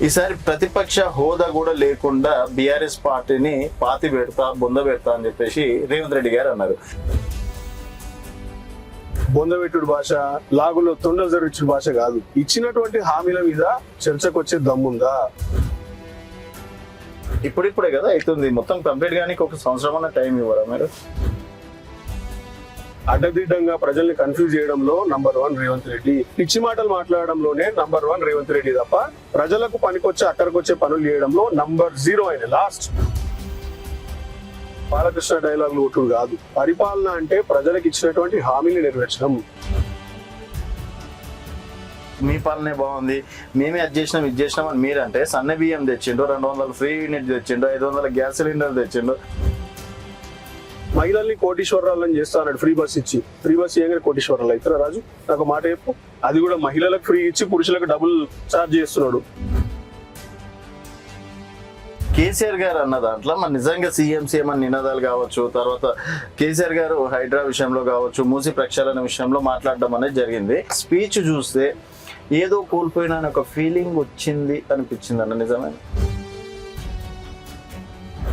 ఈసారి ప్రతిపక్ష హోదా కూడా లేకుండా బీఆర్ఎస్ పార్టీని పాతి పెడతా బొంద పెడతా అని చెప్పేసి రేవంత్ రెడ్డి గారు అన్నారు. బొందబెట్టుడు భాష, లాగులో తొండలు జరిచిన భాష కాదు. ఇచ్చినటువంటి హామీల మీద చర్చకు వచ్చే దమ్ముందా? ఇప్పుడిప్పుడే కదా అవుతుంది, మొత్తం కంప్లీట్ గానీ ఒక సంవత్సరం అన్న టైం ఇవ్వరా మీరు? అడ్డదిడ్డంగా ప్రజల్ని కన్ఫ్యూజ్ చేయడంలో నంబర్ 1 రేవంత్ రెడ్డి, పిచ్చి మాటలు మాట్లాడడంలోనే నంబర్ 1 రేవంత్ రెడ్డి తప్ప ప్రజలకు పనికొచ్చే అక్కడికొచ్చే పనులు చేయడంలో నంబర్ 0 ఆయన. లాస్ట్ బాలకృష్ణ డైలాగులు కొట్టుడు కాదు. పరిపాలన అంటే ప్రజలకు ఇచ్చినటువంటి హామీని నెరవేర్చడం. మీ పాలనే బాగుంది, మేమే అది చేసినాం ఇది చేసినాం అని మీరంటే సన్న బియ్యం తెచ్చిండు, 200 ఫ్రీ యూనిట్ తెచ్చిండు, 500 గ్యాస్ సిలిండర్ తెచ్చిండు. మహిళల్ని కోటీశ్వరాలను చేస్తా అన్నాడు ఫ్రీ బస్ ఇచ్చి. ఫ్రీ బస్ చేయగానే కోటీశ్వరాలు అవుతారా రాజు? నాకు మాట చెప్పు. అది కూడా మహిళలకు ఫ్రీ ఇచ్చి పురుషులకు డబుల్ ఛార్జ్ చేస్తున్నాడు. కేసీఆర్ గారు అన్న దాంట్లో మన నిజంగా సీఎం అని నినాదాలు కావచ్చు, తర్వాత కేసీఆర్ గారు హైడ్రా విషయంలో కావచ్చు, మూసి ప్రక్షాళన విషయంలో మాట్లాడడం అనేది జరిగింది. స్పీచ్ చూస్తే ఏదో కోల్పోయినా ఒక ఫీలింగ్ వచ్చింది అనిపించింది అన్న. నిజమే?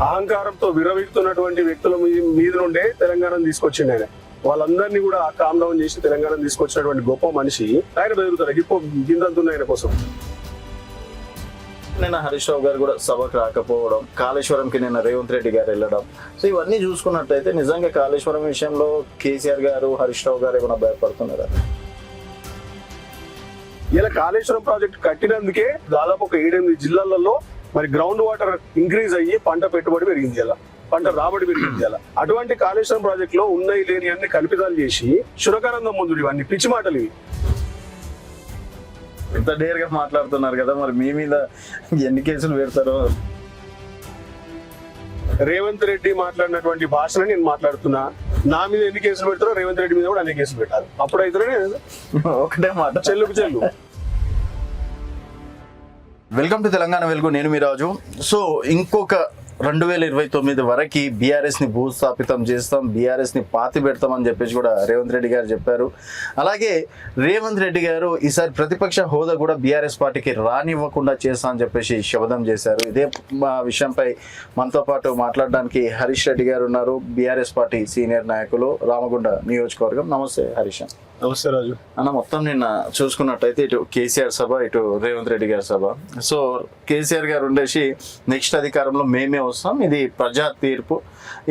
అహంకారంతో విరవీగుతున్నటువంటి వ్యక్తుల మీద నుండే తెలంగాణను తీసుకొచ్చిండు ఆయన. వాళ్ళందరినీ కూడా కామ్ డౌన్ చేసి తెలంగాణ తీసుకొచ్చినటువంటి గొప్ప మనిషి ఆయన. బెదురుతాడు గిప్పో గిందంతుంది ఆయన కోసం. నిన్న హరీష్ రావు గారు కూడా సభకు రాకపోవడం, కాళేశ్వరంకి నిన్న రేవంత్ రెడ్డి గారు వెళ్ళడం, సో ఇవన్నీ చూసుకున్నట్టయితే నిజంగా కాళేశ్వరం విషయంలో కేసీఆర్ గారు హరీష్ రావు గారు ఏమైనా భయపడుతున్నారా? ఇలా కాళేశ్వరం ప్రాజెక్ట్ కట్టినందుకే దాదాపు ఒక 7-8 జిల్లాలలో మరి గ్రౌండ్ వాటర్ ఇంక్రీజ్ అయ్యి పంట పెట్టుబడి పెరిగింది, అలా పంట రాబడి పెరిగింది. అలా అటువంటి కాళేశ్వరం ప్రాజెక్ట్ లో ఉన్నాయి లేని అన్ని కల్పితాలు చేసి శునకానందం ముందు ఇవన్నీ పిచ్చి మాటలు ఇవి. ఇంత డేర్ గా మాట్లాడుతున్నారు కదా, మరి మీ మీద ఎన్ని కేసులు పెడతారో? రేవంత్ రెడ్డి మాట్లాడినటువంటి భాషను నేను మాట్లాడుతున్నా. నా మీద ఎన్ని కేసులు పెడతారో రేవంత్ రెడ్డి మీద కూడా అన్ని కేసులు పెట్టాలి. అప్పుడైతేనే ఒకటే మాట, చెల్లుకు చెల్లు. వెల్కమ్ టు తెలంగాణ వెలుగు, నేను మీ రాజు. సో ఇంకొక 2029 వరకు బీఆర్ఎస్ని భూస్థాపితం చేస్తాం, బీఆర్ఎస్ని పాతి పెడతాం అని చెప్పేసి కూడా రేవంత్ రెడ్డి గారు చెప్పారు. అలాగే రేవంత్ రెడ్డి గారు ఈసారి ప్రతిపక్ష హోదా కూడా బీఆర్ఎస్ పార్టీకి రానివ్వకుండా చేస్తా అని చెప్పేసి శపథం చేశారు. ఇదే విషయంపై మనతో పాటు మాట్లాడడానికి హరీష్ రెడ్డి గారు ఉన్నారు, బీఆర్ఎస్ పార్టీ సీనియర్ నాయకులు, రామగుండ నియోజకవర్గం. నమస్తే హరీష్. నమస్తే రాజు అన్న. మొత్తం నిన్న చూసుకున్నట్టయితే ఇటు కేసీఆర్ సభ, ఇటు రేవంత్ రెడ్డి గారి సభ. సో కేసీఆర్ గారు ఉండేసి నెక్స్ట్ అధికారంలో మేమే వస్తాం, ఇది ప్రజా తీర్పు,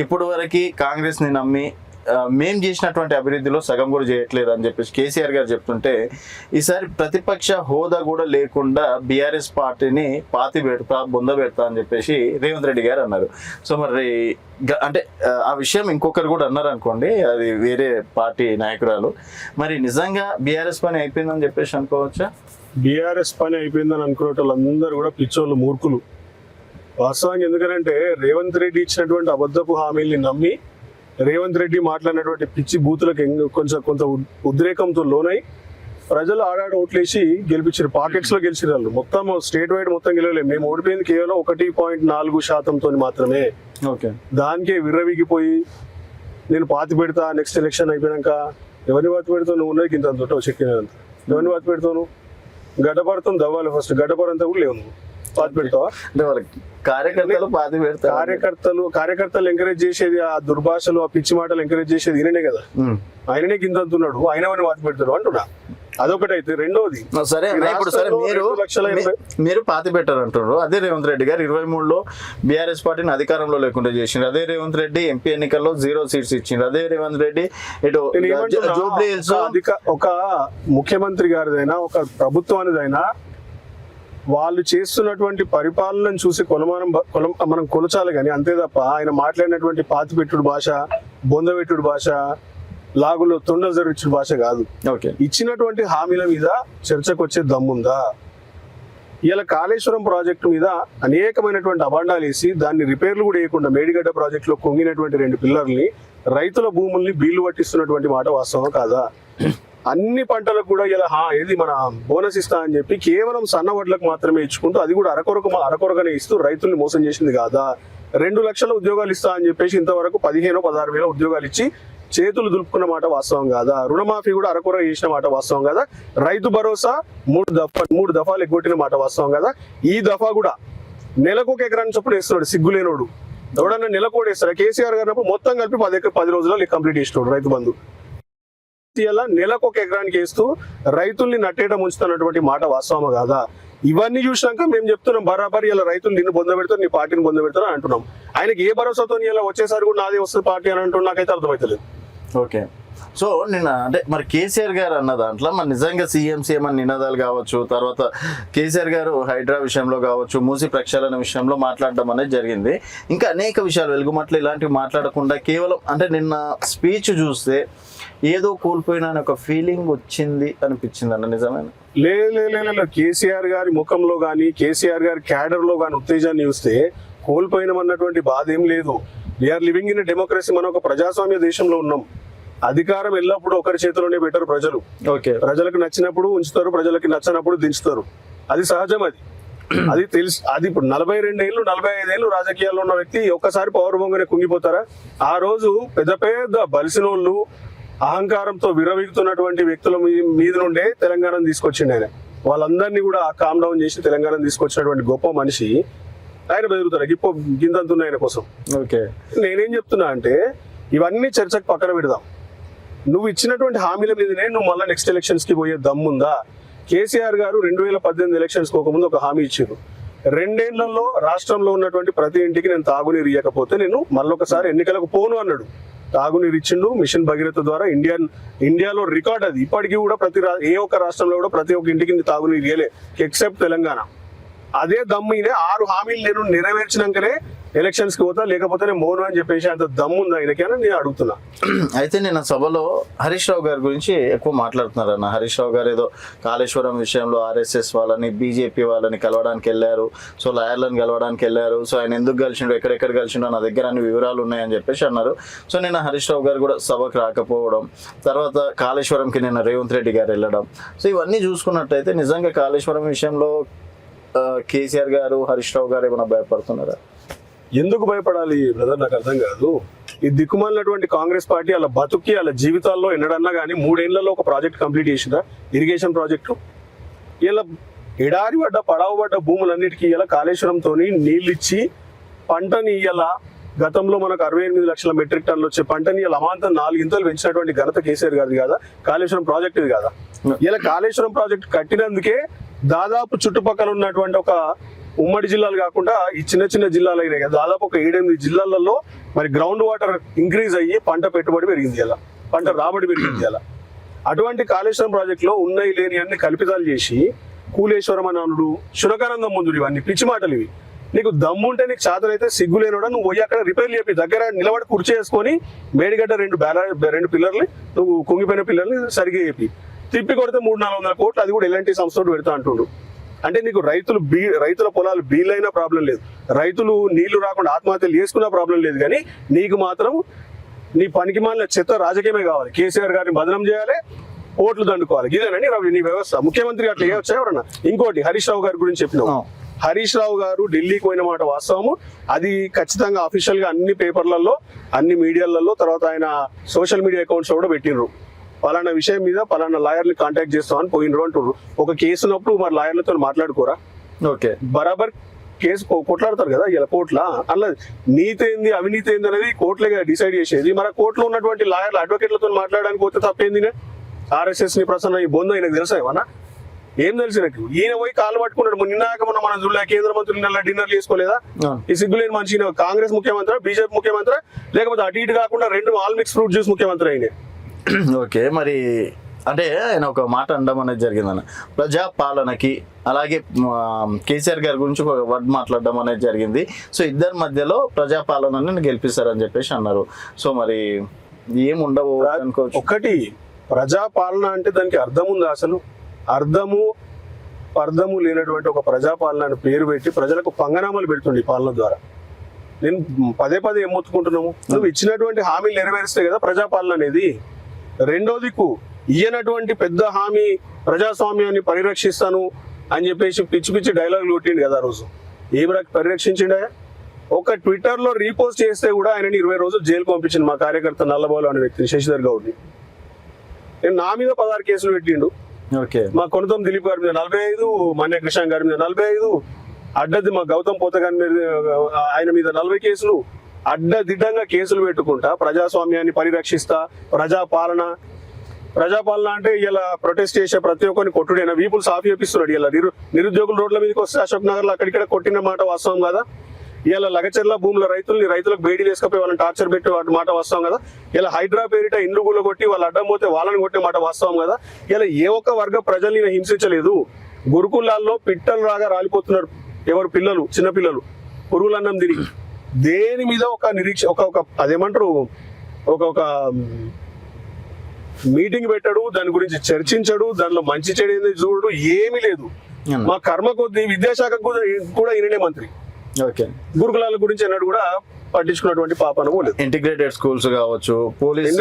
ఇప్పుడు వరకు కాంగ్రెస్ని నమ్మి మేం చేసినటువంటి అభివృద్ధిలో సగం కూడా చేయట్లేదు అని చెప్పేసి కేసీఆర్ గారు చెప్తుంటే, ఈసారి ప్రతిపక్ష హోదా కూడా లేకుండా బీఆర్ఎస్ పార్టీని పాతి పెడతా బొంద పెడతా అని చెప్పేసి రేవంత్ రెడ్డి గారు అన్నారు. సో మరి అంటే ఆ విషయం ఇంకొకరు కూడా అన్నారు అనుకోండి, అది వేరే పార్టీ నాయకురాలు. మరి నిజంగా బీఆర్ఎస్ పని అయిపోయిందని చెప్పేసి అనుకోవచ్చా? బీఆర్ఎస్ పని అయిపోయిందని అనుకునే వాళ్ళందరూ కూడా పిచ్చోళ్ళు, మూర్ఖులు వాస్తవానికి. ఎందుకంటే రేవంత్ రెడ్డి ఇచ్చినటువంటి అబద్ధపు హామీల్ని నమ్మి రేవంత్ రెడ్డి మాట్లాడినటువంటి పిచ్చి బూతులకు కొంత ఉద్రేకంతో లోనై ప్రజలు ఆడాడు ఓట్లేసి గెలిపించారు. పాకెట్స్ లో గెలిచిన వాళ్ళు మొత్తం స్టేట్ వైడ్ మొత్తం గెలవలేదు. మేము ఓడిపోయింది కేవలం 1.4% మాత్రమే. దానికే విర్రవీగిపోయి నేను పాతి పెడతా నెక్స్ట్ ఎలక్షన్ అయిపోయినాక. ఎవరిని పాతి పెడతావు? నువ్వు ఉన్నది ఇంత తొట్ట చెక్కినంత. ఎవరిని పాతి పెడతావు? గడ్డపరతం దవ్వాలి ఫస్ట్. గడ్డపరంతా కూడా లేవు. నువ్వు పాతి పెడతావా? కార్యకర్తలు ఎంకరేజ్ చేసేది ఆ దుర్భాషలు, ఆ పిచ్చి మాటలు ఎంకరేజ్ చేసేది ఈయననే కదా. ఆయననే కింద అంటున్నాడు, ఆయన వాడిని పాతి పెడతాడు అంటున్నా. అదొకటి అయితే. రెండోది, సరే ఇప్పుడు సరే మీరు పాతి పెట్టారు అంటున్నారు. అదే రేవంత్ రెడ్డి గారు 23లో బీఆర్ఎస్ పార్టీని అధికారంలో లేకుండా చేసిండ్రు. అదే రేవంత్ రెడ్డి ఎంపీ ఎన్నికల్లో 0 సీట్స్ ఇచ్చిండ్రు. అదే రేవంత్ రెడ్డి ఇటు ఒక ముఖ్యమంత్రి గారిదైనా ఒక ప్రభుత్వానిదైనా వాళ్ళు చేస్తున్నటువంటి పరిపాలనను చూసి మనం కొలచాలి కానీ, అంతే తప్ప ఆయన మాట్లాడినటువంటి పాతిపెట్టుడు భాష, బొందబెట్టుడు భాష, లాగులో తొండలు జరిచిన భాష కాదు. ఇచ్చినటువంటి హామీల మీద చర్చకు వచ్చే దమ్ముందా? ఇలా కాళేశ్వరం ప్రాజెక్టు మీద అనేకమైనటువంటి అబాండాలు వేసి దాన్ని రిపేర్లు కూడా వేయకుండా మేడిగడ్డ ప్రాజెక్టులో కొంగినటువంటి 2 పిల్లర్ని, రైతుల భూముల్ని బీళ్లు పట్టిస్తున్నటువంటి మాట వాస్తవం కాదా? అన్ని పంటలకు కూడా ఇలా ఏది మన బోనస్ ఇస్తా అని చెప్పి కేవలం సన్న వడ్లకు మాత్రమే ఇచ్చుకుంటూ, అది కూడా అరకొరకనే ఇస్తూ రైతుల్ని మోసం చేసింది కాదా? 2 లక్షల ఉద్యోగాలు ఇస్తా అని చెప్పేసి ఇంతవరకు 15-16 వేల ఉద్యోగాలు ఇచ్చి చేతులు దులుపుకున్న మాట వాస్తవం కాదా? రుణమాఫీ కూడా అరకొర చేసిన మాట వాస్తవం కదా? రైతు భరోసా మూడు దఫాలు ఎగ్గొట్టిన మాట వాస్తవం కదా? ఈ దఫా కూడా నెలకు ఒక ఎకరాన్ని చొప్పున వేస్తున్నాడు సిగ్గులేనోడు. ఎవడన్నా నెలకు కూడా వేస్తాడు? కేసీఆర్ గారు మొత్తం కలిపి 10 రోజుల్లో కంప్లీట్ చేసినాడు రైతు బంధు. ఇలా నెలకు ఒక ఎకరానికి వేస్తూ రైతుల్ని నట్టేయడం ఉంచుతున్నటువంటి మాట వాస్తవమా కాదా? ఇవన్నీ చూసినాక మేము చెప్తున్నాం బరాబర్ ఇలా రైతులు నిన్ను పొందబెడతారు, నీ పార్టీని పొందబెడతారు అని అంటున్నాం. ఆయనకి ఏ భరోసాతో ఇలా వచ్చేసరి కూడా నాదే వస్తుంది పార్టీ అని అంటున్నా నాకైతే అర్థమవుతలేదు. ఓకే, సో నిన్న అంటే మరి కేసీఆర్ గారు అన్న దాంట్లో మరి నిజంగా సీఎం అని నినాదాలు కావచ్చు, తర్వాత కేసీఆర్ గారు హైడ్రా విషయంలో కావచ్చు, మూసి ప్రక్షాళన విషయంలో మాట్లాడడం అనేది జరిగింది. ఇంకా అనేక విషయాలు వెలుగుమట్లు ఇలాంటివి మాట్లాడకుండా కేవలం అంటే నిన్న స్పీచ్ చూస్తే ఏదో కోల్పోయిన ఒక ఫీలింగ్ వచ్చింది అనిపించింది అన్న. నిజమేనా? లేదు, కేసీఆర్ గారి ముఖంలో కానీ కేసీఆర్ గారి క్యాడర్ లో కానీ ఉత్తేజాన్ని చూస్తే కోల్పోయినామన్నటువంటి బాధ ఏం లేదు. We're living in democracy. మనం ఒక ప్రజాస్వామ్య దేశంలో ఉన్నాం. అధికారం ఎల్లప్పుడూ ఒకరి చేతిలోనే పెట్టరు ప్రజలు. ఓకే, ప్రజలకు నచ్చినప్పుడు ఉంచుతారు, ప్రజలకి నచ్చినప్పుడు దించుతారు. అది సహజం. అది తెలుసు. అది ఇప్పుడు 42 ఏళ్ళు 45 ఏళ్ళు రాజకీయాల్లో ఉన్న వ్యక్తి ఒక్కసారి పవర్ బొంగనే కుంగిపోతారా? ఆ రోజు పెద్ద పెద్ద బలిసినోళ్ళు అహంకారంతో విరవీగుతున్నటువంటి వ్యక్తుల మీద నుండే తెలంగాణను తీసుకొచ్చిండు ఆయన. వాళ్ళందరినీ కూడా కామ్ డౌన్ చేసి తెలంగాణను తీసుకొచ్చినటువంటి గొప్ప మనిషి ఆయన బెదురుతాడు గింతంతున్న ఆయన కోసం. ఓకే, నేనేం చెప్తున్నా అంటే ఇవన్నీ చర్చకు పక్కన పెడదాం. నువ్వు ఇచ్చినటువంటి హామీల మీదనే నువ్వు మళ్ళీ నెక్స్ట్ ఎలక్షన్స్ కి పోయే దమ్ముందా? కేసీఆర్ గారు 2018 ఎలక్షన్స్ పోకముందు ఒక హామీ ఇచ్చారు. 2 ఏళ్లలో రాష్ట్రంలో ఉన్నటువంటి ప్రతి ఇంటికి నేను తాగునీరు ఇవ్వకపోతే నేను మళ్ళొకసారి ఎన్నికలకు పోను అన్నాడు. తాగునీరు ఇచ్చిండు. మిషన్ భగీరథ ద్వారా ఇండియాలో రికార్డ్ అది. ఇప్పటికీ కూడా ఏ ఒక్క రాష్ట్రంలో కూడా ప్రతి ఒక్క ఇంటికి తాగునీరు ఇవ్వలే ఎక్సెప్ట్ తెలంగాణ. అదే దమ్మునే 6 హామీలు నేను నెరవేర్చినాకనే ఎలక్షన్స్ కి పోతా, లేకపోతే నేను మోను అని చెప్పేసి అంత దమ్ము ఉందా ఆయనకి అని నేను అడుగుతున్నా. అయితే నిన్న సభలో హరీష్ రావు గారి గురించి ఎక్కువ మాట్లాడుతున్నారు అన్న. హరీష్ రావు గారు ఏదో కాళేశ్వరం విషయంలో ఆర్ఎస్ఎస్ వాళ్ళని బీజేపీ వాళ్ళని కలవడానికి వెళ్ళారు, సో లాయర్లను కలవడానికి వెళ్ళారు, సో ఆయన ఎందుకు కలిసిండో ఎక్కడెక్కడ కలిసిండో నా దగ్గర అన్ని వివరాలు ఉన్నాయని చెప్పేసి అన్నారు. సో నిన్న హరీష్ రావు గారు కూడా సభకు రాకపోవడం, తర్వాత కాళేశ్వరంకి నిన్న రేవంత్ రెడ్డి గారు వెళ్ళడం, సో ఇవన్నీ చూసుకున్నట్టయితే నిజంగా కాళేశ్వరం విషయంలో కేసీఆర్ గారు హరీష్ రావు గారు ఏమైనా భయపడుతున్నారా? ఎందుకు భయపడాలి బ్రదర్? నాకు అర్థం కాదు. ఈ దిక్కుమాలినటువంటి కాంగ్రెస్ పార్టీ అలా బతుకి అలా జీవితాల్లో ఎన్నడన్నా కానీ 3 ఏళ్లలో ఒక ప్రాజెక్ట్ కంప్లీట్ చేసిందా? Irrigation project. ఇలా ఎడారి పడ్డ పడావు పడ్డ భూములన్నిటికీ ఇలా కాళేశ్వరంతో నీళ్ళు ఇచ్చి పంటని ఇలా గతంలో మనకు 68 లక్షల మెట్రిక్ టన్నులు వచ్చే పంటని ఇలా అమాంతం 4 ఇంతలు పెంచినటువంటి ఘనత కేసీఆర్ గారిది కాదా? కాళేశ్వరం ప్రాజెక్ట్ ఇది కాదా? ఇలా కాళేశ్వరం ప్రాజెక్ట్ కట్టినందుకే దాదాపు చుట్టుపక్కల ఉన్నటువంటి ఒక ఉమ్మడి జిల్లాలు కాకుండా ఈ చిన్న చిన్న జిల్లాలు అయినాయి కదా, దాదాపు ఒక 7-8 జిల్లాలలో మరి గ్రౌండ్ వాటర్ ఇంక్రీజ్ అయ్యి పంట పెట్టుబడి పెరిగింది, అలా పంట రాబడి పెరిగింది. అలా అటువంటి కాళేశ్వరం ప్రాజెక్ట్ లో ఉన్నాయి లేని అన్ని కల్పితాలు చేసి కూలేశ్వరం అని అనుడు, శునకానందం ముందుడు, ఇవన్నీ పిచ్చి మాటలు ఇవి. నీకు దమ్ముంటే నీకు చేతనైతే సిగ్గులేనోడా నువ్వు పోయి అక్కడ రిపేర్ చేపి దగ్గర నిలబడి కుర్చీ వేసుకొని మేడిగడ్డ 2 పిల్లర్లు నువ్వు కుంగిపోయిన పిల్లర్ని సరిగ్గా చెప్పి తిప్పి కొడితే 300-400 కోట్లు, అది కూడా ఎలాంటి సంస్థలు పెడతా అంటుండు. అంటే నీకు రైతుల పొలాలు బీలైనా ప్రాబ్లం లేదు, రైతులు నీళ్లు రాకుండా ఆత్మహత్యలు చేసుకున్న ప్రాబ్లం లేదు, కానీ నీకు మాత్రం నీ పనికి మాలిన చెత్త రాజకీయమే కావాలి. కేసీఆర్ గారిని బదనం చేయాలి, ఓట్లు దండుకోవాలి, ఇదేనండి నీ వ్యవస్థ. ముఖ్యమంత్రి అట్లా చేయొచ్చా ఎవరన్నా? ఇంకోటి హరీష్ రావు గారి గురించి చెప్పినావు. హరీష్ రావు గారు ఢిల్లీకి పోయిన మాట వాస్తవము. అది ఖచ్చితంగా అఫీషియల్ గా అన్ని పేపర్లలో అన్ని మీడియాలలో తర్వాత ఆయన సోషల్ మీడియా అకౌంట్స్ కూడా పెట్టినరు. పలానా విషయం మీద పలానా లాయర్ని కాంటాక్ట్ చేస్తామని పోయినరు అంటారు. ఒక కేసు ఉన్నప్పుడు మరి లాయర్లతో మాట్లాడుకోరా? ఓకే, బరాబర్ కేసు కొట్లాడతారు కదా ఇలా కోర్టుల. అలా నీతి ఏంది అవినీతి ఏంది అనేది కోర్టులే డిసైడ్ చేసేది. మరి కోర్టులో ఉన్నటువంటి లాయర్లు అడ్వకేట్లతో మాట్లాడడానికి పోతే తప్పేంది? ఆర్ఎస్ఎస్ ని ప్రసన్న ఈ బొందు ఆయనకు తెలుసా ఏమన్నా? ఏం తెలిసినట్టు ఈయన పోయి కాళ్ళు పట్టుకున్నాడు. నిన్నాక మనం చూడలే కేంద్ర మంత్రులు నెల డిన్నర్ చేసుకోలేదా? ఈ సిగ్గులేని మనిషి కాంగ్రెస్ ముఖ్యమంత్రి, బీజేపీ ముఖ్యమంత్రి, లేకపోతే అటు ఇటు కాకుండా 2 ఆల్ మిక్స్ ఫ్రూట్ జ్యూస్ ముఖ్యమంత్రి అయిన. ఓకే, మరి అంటే ఆయన ఒక మాట అనడం అనేది జరిగిందన్న, ప్రజాపాలనకి అలాగే కేసీఆర్ గారి గురించి ఒక వర్డ్ మాట్లాడడం అనేది జరిగింది. సో ఇద్దరి మధ్యలో ప్రజాపాలనని గెలిపిస్తారని చెప్పేసి అన్నారు. సో మరి ఏముండవు అనుకోవచ్చు. ఒకటి ప్రజాపాలన అంటే దానికి అర్థం ఉందా అసలు? అర్థము లేనటువంటి ఒక ప్రజాపాలన అని పేరు పెట్టి ప్రజలకు పంగనామాలు పెడుతుంది పాలన ద్వారా. నేను పదే ఏం మొత్తుకుంటున్నాము? నువ్వు ఇచ్చినటువంటి హామీలు నెరవేరిస్తే కదా ప్రజాపాలన అనేది. రెండో దిక్కు ఇయ్యనటువంటి పెద్ద హామీ ప్రజాస్వామ్యాన్ని పరిరక్షిస్తాను అని చెప్పేసి పిచ్చి డైలాగులు కొట్టిండు కదా ఆ రోజు. ఏమి పరిరక్షించిండా? ఒక ట్విట్టర్ లో రీపోస్ట్ చేస్తే కూడా ఆయనని 20 రోజులు జైలు పంపించింది మా కార్యకర్త నల్లబోలు అనే వ్యక్తిని, శశిధర్ గౌడ్ని. నేను నా మీద 16 కేసులు పెట్టిండు. ఓకే, మా కొనతం దిలీప్ గారి మీద 45, మన్య కృష్ణ గారి మీద 45, అడ్డది మా గౌతమ్ పోత గారి మీద ఆయన మీద 40 కేసులు, అడ్డదిడ్డంగా కేసులు పెట్టుకుంటా ప్రజాస్వామ్యాన్ని పరిరక్షిస్తా, ప్రజాపాలన అంటే ఇలా ప్రొటెస్ట్ చేసే ప్రతి ఒక్కరిని కొట్టుడైనా వీపులు సాఫ్ చేపిస్తున్నాడు. ఇలా నిరుద్యోగులు రోడ్ల మీదకి వస్తే అశోక్ నగర్ లో అక్కడిక్కడ కొట్టిన మాట వాస్తవం కదా. ఇలా లగచర్ల భూముల రైతులకు బేడీలు వేసుకపోయి వాళ్ళని టార్చర్ పెట్టే మాట వాస్తవం కదా. ఇలా హైడ్రా పేరిట ఇండ్లు గుళ్ళ కొట్టి వాళ్ళు అడ్డం పోతే వాళ్ళని కొట్టే మాట వాస్తవం కదా. ఇలా ఏ ఒక్క వర్గ ప్రజల్ని హింసించలేదు. గురుకులాల్లో పిట్టలు రాగా రాలిపోతున్నారు ఎవరు పిల్లలు, చిన్నపిల్లలు పురుగులన్నం తిరిగి. దేని మీద ఒక ఒక అదేమంటారు ఒక మీటింగ్ పెట్టాడు, దాని గురించి చర్చించడు, దానిలో మంచి చెడు ఏంది చూడడు, ఏమీ లేదు. మా కర్మ కొద్ది విద్యాశాఖకు కూడా ఈయననే మంత్రి. ఓకే, గురుకులాల గురించి అన్నాడు కూడా పట్టించుకున్నటువంటి పాపన లేదు. ఇంటిగ్రేటెడ్ స్కూల్స్ కావచ్చు, పోలీస్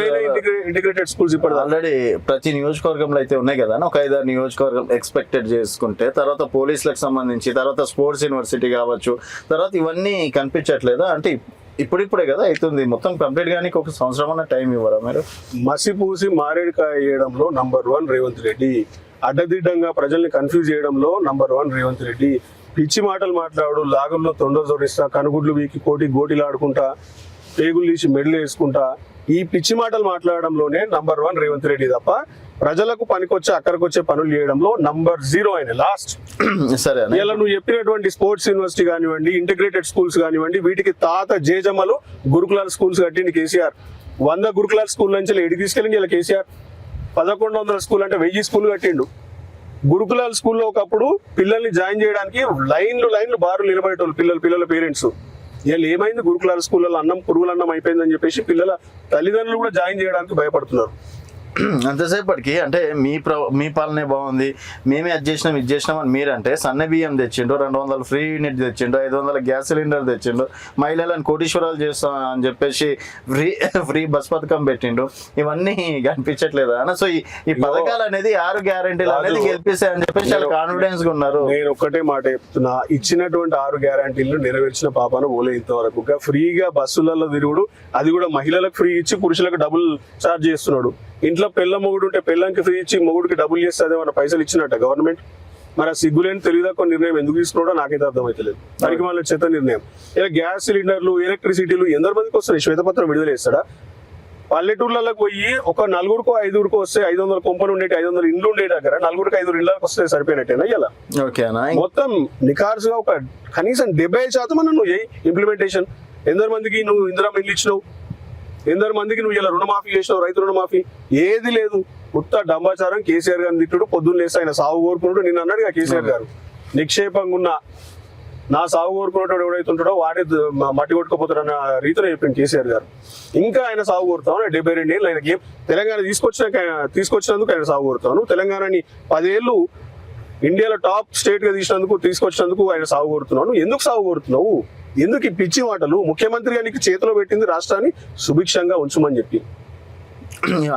ఇంటిగ్రేటెడ్ స్కూల్స్ ఇప్పుడు ఆల్రెడీ ప్రతి నియోజకవర్గంలో అయితే ఉన్నాయి కదా, ఒక 5-6 నియోజకవర్గం ఎక్స్పెక్టెడ్ చేసుకుంటే, తర్వాత పోలీసులకు సంబంధించి, తర్వాత స్పోర్ట్స్ యూనివర్సిటీ కావచ్చు, తర్వాత ఇవన్నీ కనిపించట్లేదా? అంటే ఇప్పుడిప్పుడే కదా అవుతుంది, మొత్తం కంప్లీట్ గానీ 1 సంవత్సరం అన్న టైం ఇవ్వరా మీరు? మసిపూసి మారేడుకాయ వేయడంలో నంబర్ 1 రేవంత్ రెడ్డి, అడ్డదిడ్డంగా ప్రజల్ని కన్ఫ్యూజ్ చేయడంలో నంబర్ 1 రేవంత్ రెడ్డి. పిచ్చి మాటలు మాట్లాడు, లాగుల్లో తొండ జోడిస్తా, కనుగుడ్లు వీకి గోటిలాడుకుంటా, పేగులు తీసి మెడలు వేసుకుంటా, ఈ పిచ్చి మాటలు మాట్లాడడంలోనే నంబర్ 1 రేవంత్ రెడ్డి తప్ప ప్రజలకు పనికొచ్చే అక్కడికొచ్చే పనులు చేయడంలో నంబర్ 0 ఆయన లాస్ట్. సరే, ఇలా నువ్వు చెప్పినటువంటి స్పోర్ట్స్ యూనివర్సిటీ కానివ్వండి, ఇంటిగ్రేటెడ్ స్కూల్స్ కానివ్వండి, వీటికి తాత జేజమ్మలు గురుకులాల స్కూల్స్ కట్టింది కేసీఆర్. 100 గురుకులాల స్కూల్ నుంచి ఎడికి తీసుకెళ్ళింది ఇలా కేసీఆర్. 1100 స్కూల్ అంటే 1000 స్కూల్ కట్టిండు. గురుకులాల స్కూల్లో ఒకప్పుడు పిల్లల్ని జాయిన్ చేయడానికి లైన్లు బారు నిలబడేటోళ్ళు పిల్లల పేరెంట్స్. వీళ్ళు ఏమైంది, గురుకులాల స్కూళ్ళలో పురుగులన్నం అయిపోయిందని చెప్పేసి పిల్లల తల్లిదండ్రులు కూడా జాయిన్ చేయడానికి భయపడుతున్నారు. అంతసేపటికి అంటే మీ పాలనే బాగుంది, మేమే అది చేసినాం ఇది చేసినాం అని మీరంటే, సన్న బియ్యం తెచ్చిండు, 200 ఫ్రీ యూనిట్ తెచ్చిండు, 500 గ్యాస్ సిలిండర్ తెచ్చిండు, మహిళలను కోటీశ్వరాలు చేస్తాం అని చెప్పేసి ఫ్రీ బస్ పథకం పెట్టిండు. ఇవన్నీ కనిపించట్లేదా అన్న? సో ఈ పథకాలు అనేది 6 గ్యారంటీలు అనేది గెలిపిస్తాయని చెప్పేసి చాలా కాన్ఫిడెన్స్ గా ఉన్నారు. నేను ఒక్కటే మాట చెప్తున్నా, ఇచ్చినటువంటి 6 గ్యారంటీలు నెరవేర్చిన పాపాను ఓలే ఇంతవరకు. ఫ్రీగా బస్సులలో తిరుగుడు, అది కూడా మహిళలకు ఫ్రీ ఇచ్చి పురుషులకు డబుల్ ఛార్జ్ చేస్తున్నాడు. ఇంట్లో మొగుడు ఉంటే పెళ్ళానికి ఫ్రీ ఇచ్చి మొగుడికి డబ్బులు చేస్తే అదేమన్నా పైసలు ఇచ్చినట్ట గవర్నమెంట్? మరి ఆ సిగ్గులేని తెలియదా నిర్ణయం ఎందుకు తీసుకున్నాడో నాకైతే అర్థమైతలేదు. దానికి వాళ్ళ చెత్త నిర్ణయం. ఇలా గ్యాస్ సిలిండర్లు, ఎలక్ట్రిసిటీలు ఎందరి మందికి వస్తున్నాయి? శ్వేతపత్రం విడుదల చేస్తాడా? పల్లెటూర్లకు పోయి ఒక 4-5 వస్తే 500 కొంపలు ఉండేటి, 500 ఇండ్లు ఉండే దగ్గర 4-5 ఇళ్ళకి వస్తే సరిపోయినట్టేనా? ఇలా మొత్తం నికార్సుగా ఒక కనీసం 70% అన్న నువ్వు ఇంప్లిమెంటేషన్. ఎందరి మందికి నువ్వు ఇందిరా ఇల్లు ఇచ్చినావు? ఎందరి మందికి నువ్వు ఇలా రుణమాఫీ చేసినావు? రైతు రుణమాఫీ ఏది లేదు. ఉత్త డంబాచారం. కేసీఆర్ గారిని తిట్టుడు, పొద్దున్న లేసి ఆయన సాగు కోరుకున్నాడు. నిన్న అన్నాడు కేసీఆర్ గారు, నిక్షేపంగా ఉన్న నా సాగు కోరుకున్నట్టు ఎవడైతుంటాడో వాడే మట్టి కొట్టుకుపోతాడు అన్న రీతిలో చెప్పింది కేసీఆర్ గారు. ఇంకా ఆయన సాగు కోరుతాను 72 ఏళ్ళు ఆయనకి తెలంగాణ తీసుకొచ్చినందుకు ఆయన సాగు కోరుతాను. తెలంగాణని 10 ఏళ్ళు ఇండియాలో టాప్ స్టేట్ గా తీసుకొచ్చినందుకు ఆయన సాగు కోరుతున్నాను. ఎందుకు సాగు కోరుతున్నావు? ఎందుకు ఈ పిచ్చి మాటలు? ముఖ్యమంత్రి గారికి చేతిలో పెట్టింది రాష్ట్రాన్ని సుభిక్షంగా ఉంచమని చెప్పి.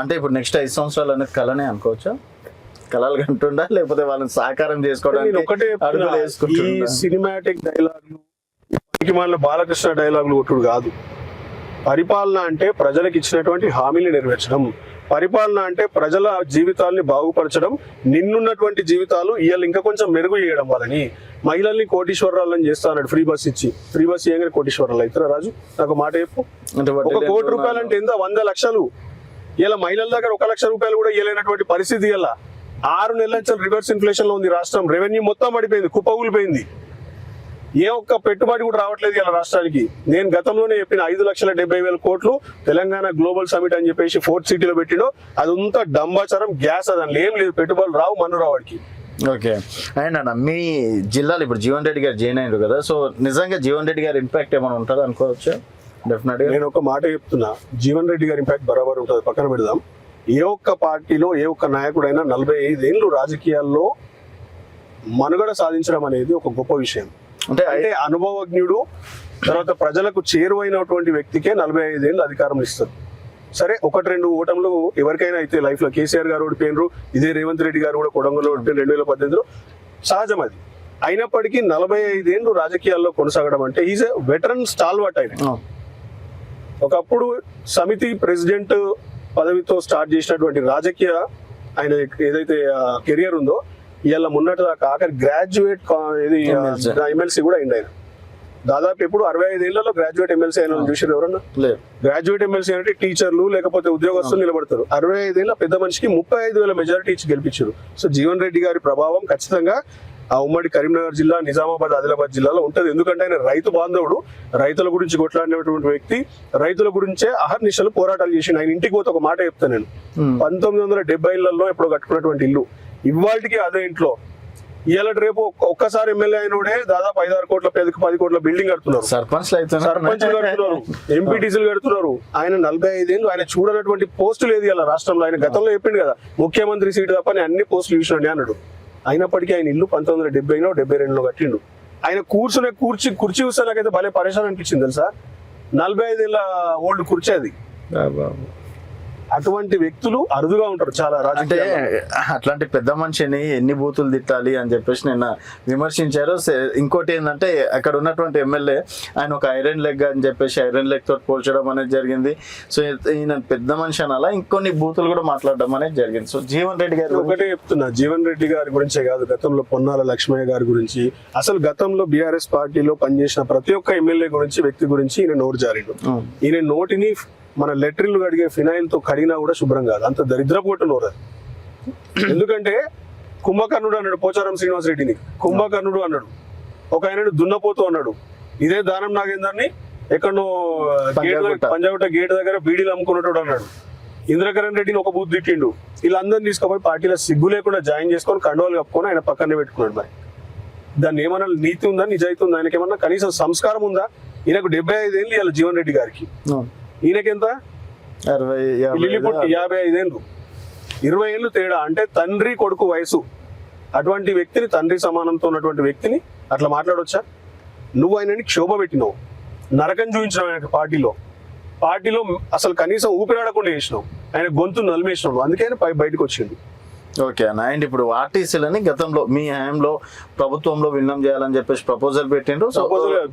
అంటే ఇప్పుడు నెక్స్ట్ 5 సంవత్సరాలు అనేది కలనే అనుకోవచ్చా? కలలు కంటుండా, లేకపోతే వాళ్ళని సాకారం చేసుకోవడానికి ఒకటే ఈ సినిమాటిక్ డైలాగులు, బాలకృష్ణ డైలాగులు కొట్టుడు కాదు. పరిపాలన అంటే ప్రజలకు ఇచ్చినటువంటి హామీలు నెరవేర్చడం. పరిపాలన అంటే ప్రజల జీవితాల్ని బాగుపరచడం. నిన్నున్నటువంటి జీవితాలు ఇవాళ ఇంకా కొంచెం మెరుగు చేయడం. వాళ్ళని మహిళల్ని కోటీశ్వరాలని చేస్తా అన్నాడు ఫ్రీ బస్ ఇచ్చి. ఫ్రీ బస్ ఇయ్యంగానే కోటీశ్వరాలు అవుతారా రాజు? నాకు మాట చెప్పు. 1 కోటి రూపాయలు అంటే ఎంత? 100 లక్షలు. ఇలా మహిళల దగ్గర 1 లక్ష రూపాయలు కూడా ఇవ్వలేనటువంటి పరిస్థితి. ఇలా 6 నెలల నుంచి రివర్స్ ఇన్ఫ్లేషన్ లో ఉంది రాష్ట్రం. రెవెన్యూ మొత్తం పడిపోయింది, కుప్పగూలిపోయింది. ఏ ఒక్క పెట్టుబడి కూడా రావట్లేదు ఇలా రాష్ట్రానికి. నేను గతంలోనే చెప్పిన 5,70,000 కోట్లు తెలంగాణ గ్లోబల్ సమిట్ అని చెప్పేసి 4th సిటీలో పెట్టినో అదంతా డంబాచారం, గ్యాస్. అదని ఏం లేదు, పెట్టుబడులు రావు, మన్ను రావడానికి. ఓకే. అండ్ అన్న, మీ జిల్లాలో ఇప్పుడు జీవన్ రెడ్డి గారు జాయిన్ అయ్యారు కదా, సో నిజంగా జీవన్ రెడ్డి గారి ఇంపాక్ట్ ఏమైనా ఉంటుంది అనుకోవచ్చు? డెఫినెట్ గా నేను ఒక మాట చెప్తున్నా, జీవన్ రెడ్డి గారి ఇంపాక్ట్ బరాబర్ ఉంటుంది. పక్కన పెడదాం. ఏ ఒక్క పార్టీలో ఏ ఒక్క నాయకుడైనా 45 ఏళ్ళు రాజకీయాల్లో మనుగడ సాధించడం అనేది ఒక గొప్ప విషయం. అంటే అనుభవజ్ఞుడు, తర్వాత ప్రజలకు చేరువైనటువంటి వ్యక్తికే 45 ఏళ్ళు అధికారం ఇస్తారు. సరే, 1-2 ఓటములు ఎవరికైనా అయితే లైఫ్ లో. కేసీఆర్ గారు ఓడిపోయినరు, ఇదే రేవంత్ రెడ్డి గారు కూడా కొడంగల్లో ఓడిపోయిన 2018లో. సహజం అది. అయినప్పటికీ 45 ఏళ్ళు రాజకీయాల్లో కొనసాగడం అంటే ఈజ్ ఎ వెటరన్ స్టాల్వర్ట్ ఆయన. ఒకప్పుడు సమితి ప్రెసిడెంట్ పదవితో స్టార్ట్ చేసినటువంటి రాజకీయ ఆయన ఏదైతే కెరియర్ ఉందో ఇవాళ మొన్నటి దాకా ఆఖరి గ్రాడ్యుయేట్ ఎమ్మెల్సీ కూడా అయింది ఆయన. దాదాపు ఎప్పుడు 65 ఏళ్లలో గ్రాడ్యుయేట్ ఎమ్మెల్సీ అయిన చూసారు ఎవరన్నా? గ్రాడ్యుయేట్ ఎమ్మెల్సీ అంటే టీచర్లు లేకపోతే ఉద్యోగస్తులు నిలబడతారు. 65 ఏళ్ళ పెద్ద మనిషికి 35,000 మెజారిటీ ఇచ్చి గెలిపించారు. సో జీవన్ రెడ్డి గారి ప్రభావం ఖచ్చితంగా ఆ ఉమ్మడి కరీంనగర్ జిల్లా, నిజామాబాద్, ఆదిలాబాద్ జిల్లాలో ఉంటది. ఎందుకంటే ఆయన రైతు బాంధవుడు, రైతుల గురించి కొట్లాడినటువంటి వ్యక్తి, రైతుల గురించే అహర్నిశలు పోరాటాలు చేసి. ఆయన ఇంటికి పోతే ఒక మాట చెప్తాను నేను, 1970లలో ఎప్పుడో కట్టుకున్నటువంటి ఇల్లు ఇవాళకి అదే ఇంట్లో ఇవాళ రేపు ఒక్కసారి ఎమ్మెల్యే అయినోడే దాదాపు 5-6 కోట్ల 10 కోట్ల బిల్డింగ్ కడుతున్నారు, సర్పంచ్ కడుతున్నారు, ఎంపీటీసీలు కడుతున్నారు. ఆయన 45 ఏళ్ళు ఆయన చూడనటువంటి పోస్టు లేదు ఇలా రాష్ట్రంలో. ఆయన గతంలో చెప్పిండు కదా ముఖ్యమంత్రి సీటు తప్ప అన్ని పోస్టులు చూసినండి అన్నాడు. అయినప్పటికీ ఆయన ఇల్లు 1970లో 72లో కట్టిండు. ఆయన కూర్చునే కుర్చీ చూస్తే నాకైతే భలే పరేషాన్ అనిపించింది తెలుసా. 45 ఏళ్ళ ఓల్డ్ కుర్చీ అది. అటువంటి వ్యక్తులు అరుదుగా ఉంటారు చాలా అంటే అట్లాంటి పెద్ద మనిషిని ఎన్ని బూతులు తిట్టాలి అని చెప్పేసి నిన్న విమర్శించారు. ఇంకోటి ఏంటంటే అక్కడ ఉన్నటువంటి ఎమ్మెల్యే ఆయన ఒక ఐరన్ లెగ్ అని చెప్పేసి ఐరన్ లెగ్ తోటి పోల్చడం అనేది జరిగింది. సో ఈయన పెద్ద మనిషి అని అలా ఇంకొన్ని బూతులు కూడా మాట్లాడడం అనేది జరిగింది. సో జీవన్ రెడ్డి గారు ఒకటే చెప్తున్నా, జీవన్ రెడ్డి గారి గురించే కాదు, గతంలో పొన్నాల లక్ష్మయ్య గారి గురించి, అసలు గతంలో బీఆర్ఎస్ పార్టీలో పనిచేసిన ప్రతి ఒక్క ఎమ్మెల్యే గురించి, వ్యక్తి గురించి ఈయన నోరు జారిండు. ఈయన నోటిని మన లెట్రిన్లు కడిగే ఫినాయిల్ తో కడిగినా కూడా శుభ్రం కాదు, అంత దరిద్రపోటు నోరు. ఎందుకంటే కుంభకర్ణుడు అన్నాడు పోచారం శ్రీనివాస్ రెడ్డిని, కుంభకర్ణుడు అన్నాడు. ఒక ఆయనను దున్నపోతూ అన్నాడు. ఇదే దానం నాగేందర్ని ఎక్కడో పంజాగుట్ట గేట్ దగ్గర బీడీలు అమ్ముకున్నట్టు అన్నాడు. ఇంద్రకరణ్ రెడ్డిని ఒక బూత్ తిట్టిండు. వీళ్ళందరినీ తీసుకుపోయి పార్టీలో సిగ్గు లేకుండా జాయిన్ చేసుకొని కండోలు కప్పుకొని ఆయన పక్కనే పెట్టుకున్నాడు. మరి దాన్ని ఏమన్నా నీతి ఉందా, నిజాయితీ ఉందా, ఆయనకి ఏమన్నా కనీసం సంస్కారం ఉందా? ఈయనకు 75 ఏళ్ళు ఇవాళ జీవన్ రెడ్డి గారికి. ఈయనకెంత? 55 ఏళ్ళు, 20 ఏళ్ళు తేడా. అంటే తండ్రి కొడుకు వయసు. అటువంటి వ్యక్తిని, తండ్రి సమానంతో ఉన్నటువంటి వ్యక్తిని అట్లా మాట్లాడొచ్చా? నువ్వు ఆయనని క్షోభ పెట్టినావు, నరకం చూపించినావు ఆయనకి. పార్టీలో అసలు కనీసం ఊపిరాడకుండా చేసినావు, ఆయన గొంతు నలిమేసినావు. అందుకే ఆయన బయటకు వచ్చింది. ఓకే అన్న. అండ్ ఇప్పుడు ఆర్టీసీలని గతంలో మీ హయాంలో ప్రభుత్వంలో విలీనం చేయాలని చెప్పేసి ప్రపోజల్ పెట్టిండ్రు. సో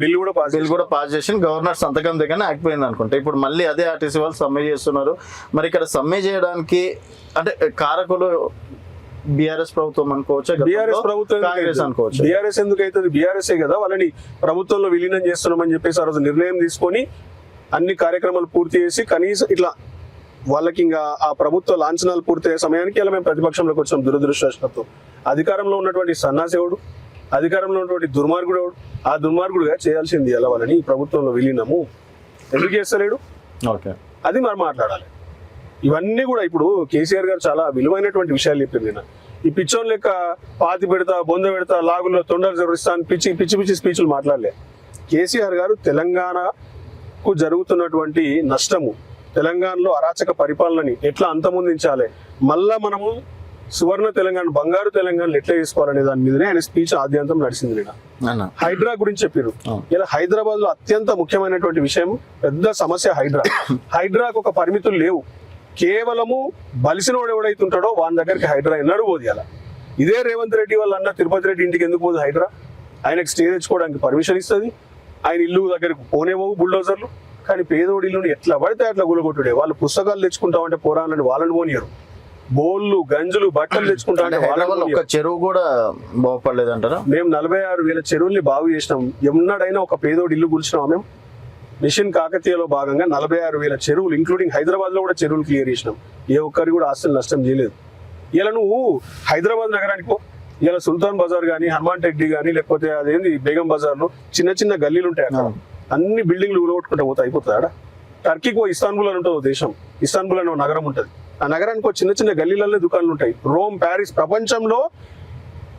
బిల్ కూడా పాస్ చేసి గవర్నర్ సంతకం దగ్గర ఆగిపోయింది అనుకుంటా. ఇప్పుడు మళ్ళీ అదే ఆర్టీసీ వాళ్ళు సమ్మె చేస్తున్నారు. మరి ఇక్కడ సమ్మె చేయడానికి అంటే కారకులు బీఆర్ఎస్ ప్రభుత్వం అనుకోవచ్చా, బీఆర్ఎస్ ప్రభుత్వం, కాంగ్రెస్ అనుకోవచ్చు? బీఆర్ఎస్ ఎందుకు అవుతుంది? బీఆర్ఎస్ కదా వాళ్ళని ప్రభుత్వంలో విలీనం చేస్తున్నామని చెప్పేసి ఆ రోజు నిర్ణయం తీసుకొని అన్ని కార్యక్రమాలు పూర్తి చేసి కనీసం ఇట్లా వాళ్ళకి ఇంకా ఆ ప్రభుత్వ లాంఛనాలు పూర్తయ్యే సమయానికి ఇలా మేము ప్రతిపక్షంలోకి వచ్చాం. దురదృష్టవశాత్తు అధికారంలో ఉన్నటువంటి సన్నాసేవుడు, అధికారంలో ఉన్నటువంటి దుర్మార్గుడు, ఆ దుర్మార్గుడుగా చేయాల్సింది ఎలా వాళ్ళని ప్రభుత్వంలో విలీనము ఎందుకు చేస్తలేడు? ఓకే, అది మరి మాట్లాడాలి. ఇవన్నీ కూడా ఇప్పుడు కేసీఆర్ గారు చాలా విలువైనటువంటి విషయాలు చెప్పింది. నేను ఈ పిచ్చోన్ లెక్క పాతి పెడతా, బొంద పెడతా, లాగుల్లో తొండలు జరుస్తా అని పిచ్చి స్పీచ్లు మాట్లాడలే. కేసీఆర్ గారు తెలంగాణకు జరుగుతున్నటువంటి నష్టము, తెలంగాణలో అరాచక పరిపాలనని ఎట్లా అంతమొందించాలి, మళ్ళా మనము సువర్ణ తెలంగాణ, బంగారు తెలంగాణ ఎట్లా చేసుకోవాలనే దాని మీదనే ఆయన స్పీచ్ ఆద్యంతం నడిచింది. హైడ్రా గురించి చెప్పారు. ఇలా హైదరాబాద్ లో అత్యంత ముఖ్యమైనటువంటి విషయం, పెద్ద సమస్య హైడ్రాకు ఒక పరిమితులు లేవు. కేవలము బలిసినోడు ఎవడైతుంటాడో వాని దగ్గరికి హైడ్రా ఎన్నడూ పోదు. అలా ఇదే రేవంత్ రెడ్డి వాళ్ళ అన్న తిరుపతి రెడ్డి ఇంటికి ఎందుకు పోదు హైడ్రా? ఆయనకు స్టే తెచ్చుకోవడానికి పర్మిషన్ ఇస్తుంది, ఆయన ఇల్లు దగ్గరకు పోనేవో బుల్డోజర్లు. కానీ పేదోడి ఇల్లుని ఎట్లా పడితే అట్లా గులగొట్టుడే. వాళ్ళు పుస్తకాలు తెచ్చుకుంటామంటే పోరాలని వాళ్ళని పోనీయరు, బోళ్ళు గంజులు బట్టలు తెచ్చుకుంటామంటే ఒక చెరువు కూడా బాగుపడలేదు అంటారా? మేము 46,000 చెరువుల్ని బాగు చేసినాం. ఎన్నడైనా ఒక పేదోడి ఇల్లు కూర్చున్నాం మేము? మిషన్ కాకతీయలో భాగంగా 46,000 చెరువులు ఇంక్లూడింగ్ హైదరాబాద్ లో కూడా చెరువులు క్లియర్ చేసినాం. ఏ ఒక్కరికి కూడా ఆస్తులు నష్టం చేయలేదు. ఇలా నువ్వు హైదరాబాద్ నగరానికి పో, ఇలా సుల్తాన్ బజార్ కానీ, హనుమాన్ టెక్డీ కానీ, లేకపోతే అదేంది బేగం బజార్ లో చిన్న గల్లీలు ఉంటాయి. అక్కడ అన్ని బిల్డింగ్లు ఊరగొట్టుకుంటే పోతే అయిపోతుంది. ఆడ టర్కీకి ఇస్తాన్బుల్ అని ఉంటుంది దేశం, ఇస్తాన్బుల్ అనే నగరం ఉంటుంది. ఆ నగరానికి చిన్న గల్లీలలో దుకాణాలు ఉంటాయి. రోమ్, ప్యారిస్, ప్రపంచంలో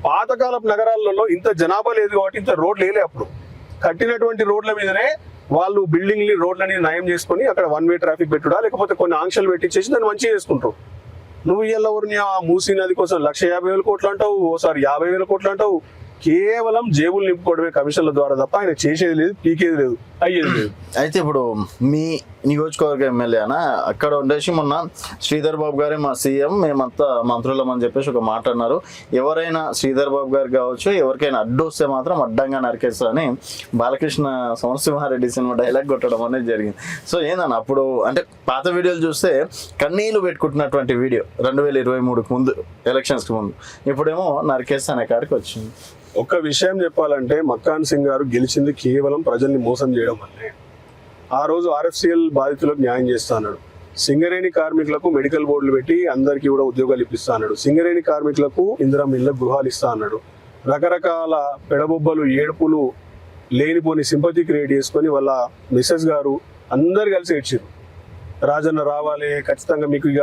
పాతకాలపు నగరాలలో ఇంత జనాభా లేదు కాబట్టి ఇంత రోడ్లు వేయలే. అప్పుడు కట్టినటువంటి రోడ్ల మీదనే వాళ్ళు బిల్డింగ్ని, రోడ్లని నయం చేసుకొని అక్కడ 1 వే ట్రాఫిక్ పెట్టుడా, లేకపోతే కొన్ని ఆంక్షలు పెట్టించేసి దాన్ని మంచిగా చేసుకుంటారు. నువ్వు ఎవరిని ఆ మూసీ నది కోసం 150,000 కోట్లు అంటావు, ఓసారి 50,000 కోట్లు అంటావు. కేవలం జేబులు నింపుకోవడమే కమిషన్ల ద్వారా తప్ప ఆయన చేసేది లేదు, పీకేది లేదు, అయ్యేది లేదు. అయితే ఇప్పుడు మీ నియోజకవర్గ ఎమ్మెల్యే అన్న, అక్కడ ఉండేసి మొన్న శ్రీధర్ బాబు గారే మా సీఎం, మేమంతా మంత్రులం అని చెప్పేసి ఒక మాట అన్నారు. ఎవరైనా శ్రీధర్ బాబు గారు కావచ్చు, ఎవరికైనా అడ్డు వస్తే మాత్రం అడ్డంగా నరికేస్తా అని బాలకృష్ణ సమరసింహారెడ్డి సినిమా డైలాగ్ కొట్టడం అనేది జరిగింది. సో ఏందన్న అప్పుడు అంటే పాత వీడియోలు చూస్తే కన్నీళ్లు పెట్టుకుంటున్నటువంటి వీడియో 2023 ముందు, ఎలక్షన్స్కి ముందు, ఇప్పుడేమో నరికేస్తా అనే కాడికి వచ్చింది. ఒక విషయం చెప్పాలంటే మక్కాన్ సింగ్ గారు గెలిచింది కేవలం ప్రజల్ని మోసం చేయడం వల్లే. ఆ రోజు RFCL బాధితులకు న్యాయం చేస్తా అన్నాడు. సింగరేణి కార్మికులకు మెడికల్ బోర్డులు పెట్టి అందరికీ కూడా ఉద్యోగాలు ఇప్పిస్తా అన్నాడు. సింగరేణి కార్మికులకు ఇందిరమ్మ ఇళ్ళ గృహాలు ఇస్తా అన్నాడు. రకరకాల పెడబొబ్బలు, ఏడుపులు, లేనిపోని సింపతి క్రియేట్ చేసుకొని వాళ్ళ మిస్సెస్ గారు అందరు కలిసి ఏడ్చారు. రాజన్న రావాలి, ఖచ్చితంగా మీకు ఇక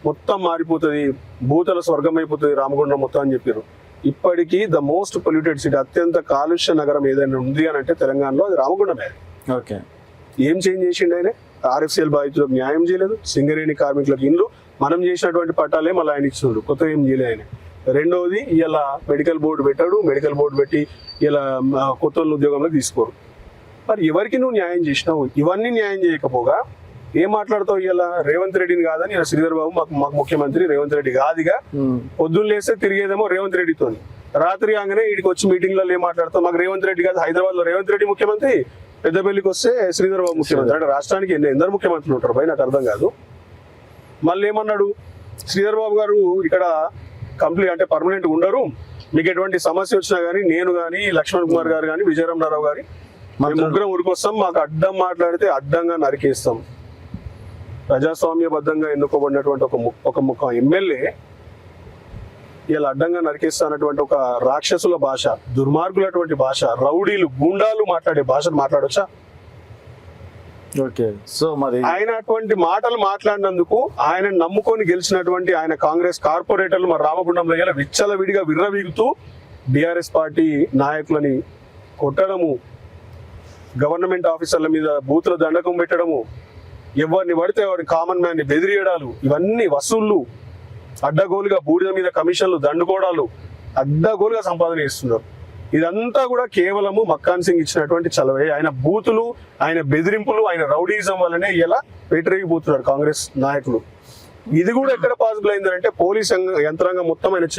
మొత్తం మారిపోతుంది, భూతల స్వర్గం అయిపోతుంది రామగుండం మొత్తం అని చెప్పారు. ఇప్పటికీ ద మోస్ట్ పొల్యూటెడ్ సిటీ, అత్యంత కాలుష్య నగరం ఏదైనా ఉంది అని అంటే తెలంగాణలో అది రామగుండమే. ఓకే, ఏం చేంజ్ చేసిండు ఆయన? RFCL బాధితులకు న్యాయం చేయలేదు, సింగరేణి కార్మికులకు ఇండ్లు మనం చేసినటువంటి పట్టాలే మళ్ళీ ఆయన ఇచ్చినాడు, కొత్త ఏం చేయలేదు ఆయన. రెండవది ఇలా మెడికల్ బోర్డు పెట్టాడు, మెడికల్ బోర్డు పెట్టి ఇలా కొత్త ఉద్యోగంలోకి తీసుకోరు. మరి ఎవరికి నువ్వు న్యాయం చేసినావు? ఇవన్నీ న్యాయం చేయకపోగా ఏం మాట్లాడతావు? ఇలా రేవంత్ రెడ్డిని కాదని ఇలా శ్రీధర్ బాబు మాకు ముఖ్యమంత్రి రేవంత్ రెడ్డి కాదుగా. పొద్దున్న లేస్తే తిరిగేదేమో రేవంత్ రెడ్డితో, రాత్రి కాగానే ఇక్కడికి వచ్చి మీటింగ్లలో ఏం మాట్లాడతావు? మాకు రేవంత్ రెడ్డి కాదు, హైదరాబాద్ లో రేవంత్ రెడ్డి ముఖ్యమంత్రి, పెద్దపల్లికి వస్తే శ్రీధర్ బాబు ముఖ్యమంత్రి. అంటే రాష్ట్రానికి ఎందరు ముఖ్యమంత్రులు ఉంటారు భయ్, నాకు అర్థం కాదు. మళ్ళీ ఏమన్నాడు శ్రీధర్ బాబు గారు, ఇక్కడ కంప్లీట్ అంటే పర్మనెంట్ ఉండరు, మీకు ఎటువంటి సమస్య వచ్చినా కానీ నేను కానీ లక్ష్మణ్ కుమార్ గారు కానీ విజయరామరావు గారి ముగ్గురం ఊరికొస్తాం, మాకు అడ్డం మాట్లాడితే అడ్డంగా నరికేస్తాం. ప్రజాస్వామ్యబద్ధంగా ఎన్నుకోబడినటువంటి ఒక ఎమ్మెల్యే ఇలా అడ్డంగా నరికేస్తానటువంటి ఒక రాక్షసుల భాష, దుర్మార్గులటువంటి భాష, రౌడీలు, గుండాలు మాట్లాడే భాషను మాట్లాడొచ్చా? ఓకే, సో మరి ఆయన అటువంటి మాటలు మాట్లాడినందుకు ఆయన నమ్ముకొని గెలిచినటువంటి ఆయన కాంగ్రెస్ కార్పొరేటర్లు మరి రామగుండంలో ఇలా విచ్చలవిడిగా విర్రవీగుతూ BRS పార్టీ నాయకులని కొట్టడము, గవర్నమెంట్ ఆఫీసర్ల మీద బూతుల దండకం పెట్టడము, ఎవరిని పడితే ఎవరిని కామన్ మ్యాన్ ని బెదిరియడాలు, ఇవన్నీ వసూళ్లు, అడ్డగోలుగా బూడిద మీద కమిషన్లు దండుకోవడాలు, అడ్డగోలుగా సంపాదన చేస్తున్నారు. ఇదంతా కూడా కేవలము మక్కాన్ సింగ్ ఇచ్చినటువంటి చలవే. ఆయన బూతులు, ఆయన బెదిరింపులు, ఆయన రౌడీజం వల్లనే ఇలా పేటరేగిపోతున్నారు కాంగ్రెస్ నాయకులు. ఇది కూడా ఎక్కడ పాసిబుల్ అయిందంటే పోలీస్ యంత్రాంగం మొత్తం ఆయన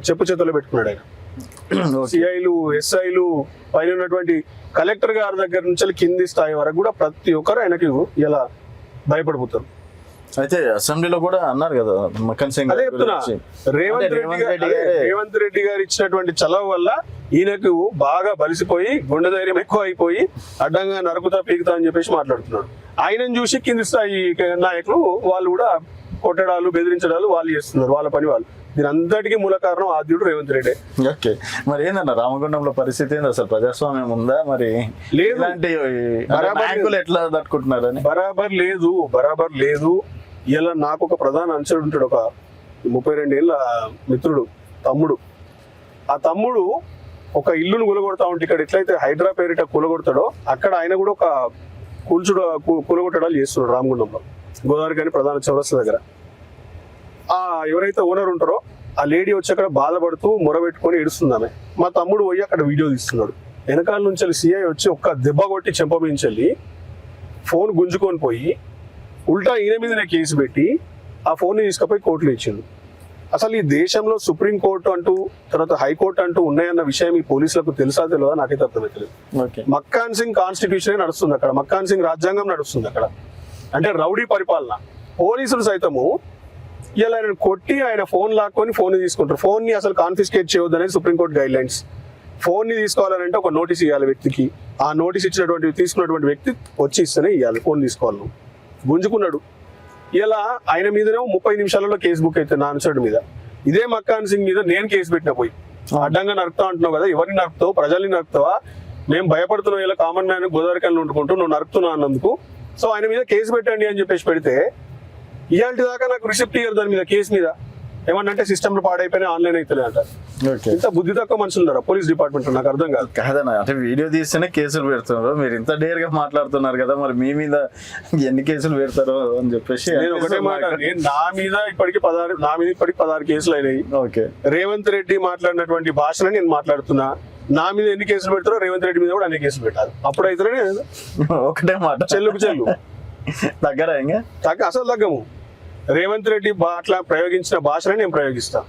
చెప్పు చేతుల్లో పెట్టుకున్నాడు. ఆయన సిఐలు, SIలు, పైన ఉన్నటువంటి కలెక్టర్ గారి దగ్గర నుంచి కింది స్థాయి వరకు కూడా ప్రతి ఒక్కరు ఆయనకి ఇలా భయపడిపోతారు. అయితే అసెంబ్లీలో కూడా అన్నారు కదా మక్కన్ సింగ్, అదే చెప్తున్నా, రేవంత్ రెడ్డి గారు ఇచ్చినటువంటి చలవ వల్ల ఈయనకు బాగా బలిసిపోయి గుండె ధైర్యం ఎక్కువ అయిపోయి అడ్డంగా నరుకుతా పీకుతా అని చెప్పేసి మాట్లాడుతున్నాడు. ఆయనను చూసి కింది స్థాయి నాయకులు వాళ్ళు కూడా కొట్టడాలు, బెదిరించడాలు వాళ్ళు చేస్తున్నారు, వాళ్ళ పని వాళ్ళు. దీని అంతటికీ మూల కారణం ఆద్యుడు రేవంత్ రెడ్డి. ఓకే, మరి ఏందన్న రామగుండంలో పరిస్థితి ఏంది? అసలు ప్రజాస్వామ్యం ఉందా? మరి లేదు, ఎట్లా తట్టుకుంటున్నారని బరాబర్ లేదు. ఇలా నాకు ఒక ప్రధాన అనుచరుడు ఉంటాడు, ఒక 32 ఏళ్ళ మిత్రుడు, తమ్ముడు. ఆ తమ్ముడు ఒక ఇల్లును కూలగొడతా ఉంటే ఇక్కడ ఎట్లయితే హైడ్రా పేరిట కూలగొడతాడో అక్కడ ఆయన కూడా ఒక కూలగొట్టడాలు చేస్తున్నాడు రామగుండంలో, గోదావరి కానీ ప్రధాన చౌరస్తా దగ్గర. ఆ ఎవరైతే ఓనర్ ఉంటారో ఆ లేడీ వచ్చి అక్కడ బాధపడుతూ మొరబెట్టుకొని ఏడుస్తుంది ఆమె. మా తమ్ముడు పోయి అక్కడ వీడియో తీస్తున్నాడు. వెనకాల నుంచి CI వచ్చి ఒక్క దెబ్బ కొట్టి చెంపమించెళ్ళి ఫోన్ గుంజుకొని పోయి ఉల్టా ఈయన మీదనే కేసు పెట్టి ఆ ఫోన్ని తీసుకుపోయి కోర్టులో ఇచ్చిండు. అసలు ఈ దేశంలో సుప్రీంకోర్టు అంటూ తర్వాత హైకోర్టు అంటూ ఉన్నాయన్న విషయం ఈ పోలీసులకు తెలుసా తెలియదా నాకైతే అర్థమవుతుంది. మక్కాన్ సింగ్ కాన్స్టిట్యూషన్ నడుస్తుంది అక్కడ, మక్కాన్ సింగ్ రాజ్యాంగం నడుస్తుంది అక్కడ. అంటే రౌడీ పరిపాలన. పోలీసులు సైతము ఇలా ఆయన కొట్టి ఆయన ఫోన్ లాక్కొని ఫోన్ తీసుకుంటారు. ఫోన్ ని అసలు కాన్ఫిస్కేట్ చేయొద్దు అనేది సుప్రీంకోర్టు గైడ్ లైన్స్. ఫోన్ ని తీసుకోవాలంటే ఒక నోటీస్ ఇవ్వాలి వ్యక్తికి. ఆ నోటీస్ ఇచ్చినటువంటి తీసుకున్నటువంటి వ్యక్తి వచ్చి ఇస్తేనే ఇవ్వాలి ఫోన్ తీసుకోవాలి. నువ్వు గుంజుకున్నాడు. ఇలా ఆయన మీదనే 30 నిమిషాలలో కేసు బుక్ అయితే నా అనుచరుడి మీద. ఇదే మక్కాన్ సింగ్ మీద నేను కేసు పెట్టిన పోయి అడ్డంగా నరుకుతా అంటున్నావు కదా, ఎవరిని నరుకుతావు? ప్రజల్ని నరుకుతావా? మేము భయపడుతున్నావు ఇలా కామన్ మ్యాన్ గోదావరికల్ని వండుకుంటూ నువ్వు నరుకుతున్నావు అన్నందుకు. సో ఆయన మీద కేసు పెట్టండి అని చెప్పేసి పెడితే ఇయాల్టి దాకా నాకు రిసిప్ట్ ఇయ్యారు దాని మీద, కేసు మీద. ఏమన్నంటే సిస్టమ్లు పాడైపోయినా ఆన్లైన్ అవుతుంది అంటారు. ఇంత బుద్ధి తక్కువ మనుషులు ఉన్నారా పోలీస్ డిపార్ట్మెంట్? నాకు అర్థం కాదు. కాదన్న, అంటే వీడియో తీస్తేనే కేసులు పెడుతున్నారు. మీరు ఇంత డేర్ గా మాట్లాడుతున్నారు కదా, మరి మీ మీద ఎన్ని కేసులు పెడతారో అని చెప్పేసి. నేను ఒకటే మాట, నా మీద ఇప్పటికి 16 కేసులు అయినాయి. ఓకే, రేవంత్ రెడ్డి మాట్లాడినటువంటి భాషను నేను మాట్లాడుతున్నా. నా మీద ఎన్ని కేసులు పెడతారో రేవంత్ రెడ్డి మీద కూడా అన్ని కేసులు పెట్టాలి. అప్పుడైతేనే ఒకటే మాట, చెల్లుకు చెల్లు. దగ్గర ఇంకా అసలు తగ్గము. రేవంత్ రెడ్డి అట్లా ప్రయోగించిన భాషనే నేను ప్రయోగిస్తా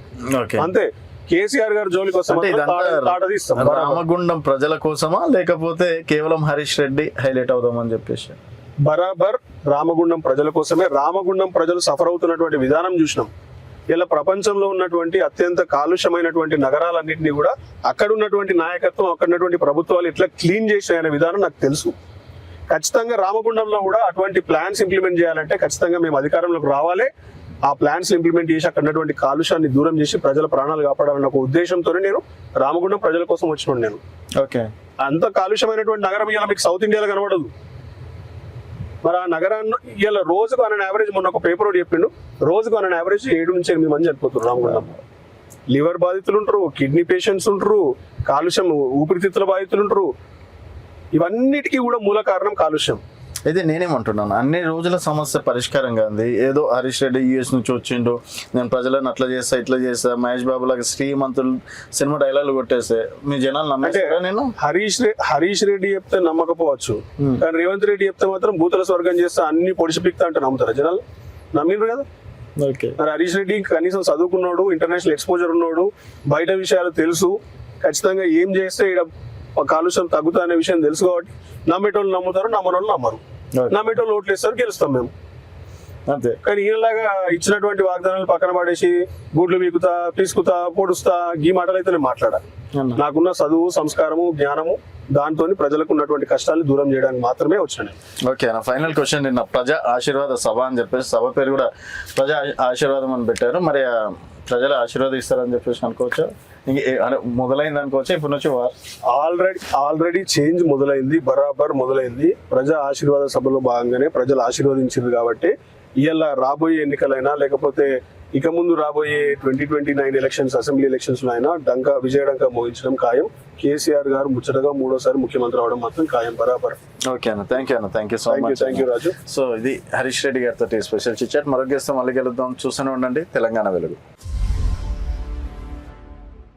ఓకే. అంతే. కేసీఆర్ గారు జోలికి వస్తే అంటే మాత్రం ఇదంతా తాట తీస్తాం. రామగుండం ప్రజల కోసమా లేకపోతే కేవలం హరీష్ రెడ్డి హైలైట్ అవుదామని చెప్పేసి? బరాబర్ రామగుండం ప్రజల కోసమే. రామగుండం ప్రజలు సఫర్ అవుతున్నటువంటి విధానం చూసినాం. ఇలా ప్రపంచంలో ఉన్నటువంటి అత్యంత కాలుష్యమైనటువంటి నగరాలన్నింటినీ కూడా అక్కడ ఉన్నటువంటి నాయకత్వం, అక్కడ ఉన్నటువంటి ప్రభుత్వాలు ఎట్లా క్లీన్ చేసిన విధానం నాకు తెలుసు. ఖచ్చితంగా రామగుండంలో కూడా అటువంటి ప్లాన్స్ ఇంప్లిమెంట్ చేయాలంటే ఖచ్చితంగా మేము అధికారంలోకి రావాలి. ఆ ప్లాన్స్ ఇంప్లిమెంట్ చేసి అక్కడ ఉన్నటువంటి కాలుష్యాన్ని దూరం చేసి ప్రజల ప్రాణాలు కాపాడాలన్న ఒక ఉద్దేశంతోనే నేను రామగుండం ప్రజల కోసం వచ్చినాను నేను. ఓకే. అంత కాలుష్యమైనటువంటి నగరం ఇలా మీకు సౌత్ ఇండియాలో కనబడదు. మరి ఆ నగరాన్ని ఇలా రోజుకు అన్న యావరేజ్, మొన్న ఒక పేపర్ ఒకటి చెప్పిండు, రోజుకు అన్న యావరేజ్ 7 నుంచి 8 మంది చనిపోతారు రామగుండం. లివర్ బాధితులు ఉంటారు, కిడ్నీ పేషెంట్స్ ఉంటారు, కాలుష్యం ఊపిరితిత్తుల బాధితులు ఉంటారు. ఇవన్నిటికీ కూడా మూల కారణం కాలుష్యం. అయితే నేనేమంటున్నాను, అన్ని రోజుల సమస్య పరిష్కారం కాదు. ఏదో హరీష్ రెడ్డి యూఎస్ నుంచి వచ్చిండు, నేను ప్రజలను అట్లా చేస్తా ఇట్లా చేస్తా, మహేష్ బాబు లాగా శ్రీమంతులు సినిమా డైలాగులు కొట్టేస్తే మీ జనాలు నమ్మేస్తారా? నేను హరీష్ రెడ్డి చెప్తే నమ్మకపోవచ్చు, కానీ రేవంత్ రెడ్డి చెప్తే మాత్రం భూతల స్వర్గం చేస్తా అన్ని పొడిచి పిక్తా అంటే నమ్ముతారా జనాలు? నమ్మిండ్రు కదా. ఓకే. మరి హరీష్ రెడ్డి కనీసం చదువుకున్నాడు, ఇంటర్నేషనల్ ఎక్స్పోజర్ ఉన్నాడు, బయట విషయాలు తెలుసు, ఖచ్చితంగా ఏం చేస్తే ఇక్కడ కాలుష్యం తగ్గుతా అనే విషయం తెలుసు కాబట్టి నమ్మేటోళ్ళు నమ్ముతారు, నమ్మనోళ్ళు నమ్మరు. నమ్మేటోళ్ళు ఓట్లు వేస్తారు, గెలుస్తాం మేము అంతే. కానీ ఈయనలాగా ఇచ్చినటువంటి వాగ్దానాలు పక్కన పడేసి గుడ్లు పీకుతా, తీసుకుతా, పొడుస్తా ఈ మాటలు అయితే నేను మాట్లాడాలి. నాకున్న చదువు, సంస్కారము, జ్ఞానము దాంతో ప్రజలకు ఉన్నటువంటి కష్టాలను దూరం చేయడానికి మాత్రమే వచ్చాను. ఓకే. నా ఫైనల్ క్వశ్చన్, నిన్న ప్రజా ఆశీర్వాద సభ అని చెప్పేసి సభ పేరు కూడా ప్రజా ఆశీర్వాదం అని పెట్టారు. మరి ప్రజలు ఆశీర్వాదం ఇస్తారని చెప్పేసి అనుకోవచ్చా? మొదలైంది అనుకోవచ్చా ఇప్పటి నుంచి? ఆల్రెడీ చేంజ్ మొదలైంది, బరాబర్ మొదలైంది. ప్రజా ఆశీర్వాద సభలో భాగంగానే ప్రజలు ఆశీర్వదించారు కాబట్టి ఇవాళ రాబోయే ఎన్నికలైనా లేకపోతే ఇక ముందు రాబోయే 2029 ఎలక్షన్స్, అసెంబ్లీ ఎలక్షన్స్ లో అయినా విజయడంక మోగించడం ఖాయం. కేసీఆర్ గారు ముచ్చటగా 3వ ముఖ్యమంత్రి అవడం మాత్రం ఖాయం, బరాబర్. ఓకే అన్న, థ్యాంక్ యూ అన్న, thank you so much. Thank you Raju. So ఇది హరీష్ రెడ్డి గారితో స్పెషల్ చిట్ చాట్. మరొక గెస్ట్ మళ్ళీ గెలుద్దాం. చూస్తూనే ఉండండి తెలంగాణ వెలుగు.